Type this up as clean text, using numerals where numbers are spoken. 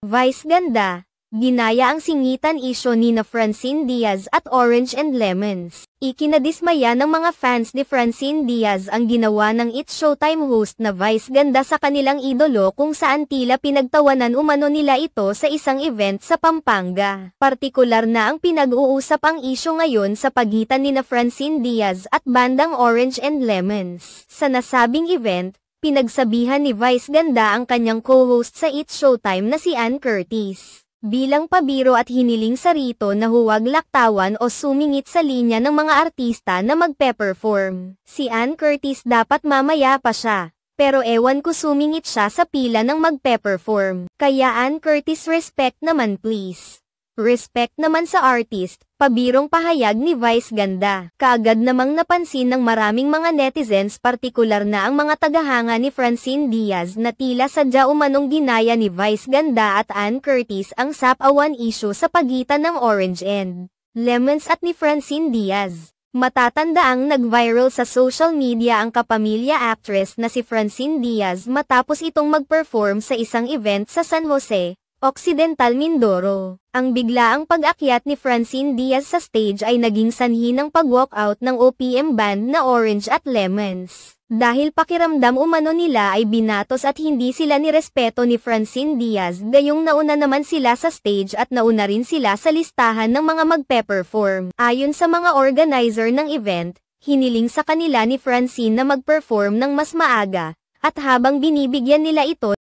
Vice ganda. Ginaya ang singitan isyo nina Francine Diaz at Orange and Lemons. Ikinadismaya ng mga fans ni Francine Diaz ang ginawa ng It's Showtime host na Vice ganda sa kanilang idolo kung saan tila pinagtawanan umano nila ito sa isang event sa Pampanga. Partikular na ang pinag-uusap ang isyo ngayon sa pagitan nina Francine Diaz at bandang Orange and Lemons. Sa nasabing event, pinagsabihan ni Vice ganda ang kanyang co-host sa It's Showtime na si Ann Curtis. Bilang pabiro at hiniling sa rito na huwag laktawan o sumingit sa linya ng mga artista na magpe-perform. Si Ann Curtis dapat mamaya pa siya, pero ewan ko sumingit siya sa pila ng magpe-perform. Kaya Ann Curtis, respect naman please. Respect naman sa artist, pabirong pahayag ni Vice ganda. Kaagad namang napansin ng maraming mga netizens, partikular na ang mga tagahanga ni Francine Diaz, na tila sadya umanong ginaya ni Vice ganda at Ann Curtis ang sapawan issue sa pagitan ng Orange and Lemons at ni Francine Diaz. Matatandaang nag-viral sa social media ang kapamilya actress na si Francine Diaz matapos itong mag-perform sa isang event sa San Jose, Occidental, Mindoro. Ang biglaang pag-akyat ni Francine Diaz sa stage ay naging sanhi ng pag-walkout ng OPM band na Orange at Lemons. Dahil pakiramdam umano nila ay binatos at hindi sila nirespeto ni Francine Diaz, gayong nauna naman sila sa stage at nauna rin sila sa listahan ng mga magpe-perform. Ayon sa mga organizer ng event, hiniling sa kanila ni Francine na mag-perform ng mas maaga, at habang binibigyan nila ito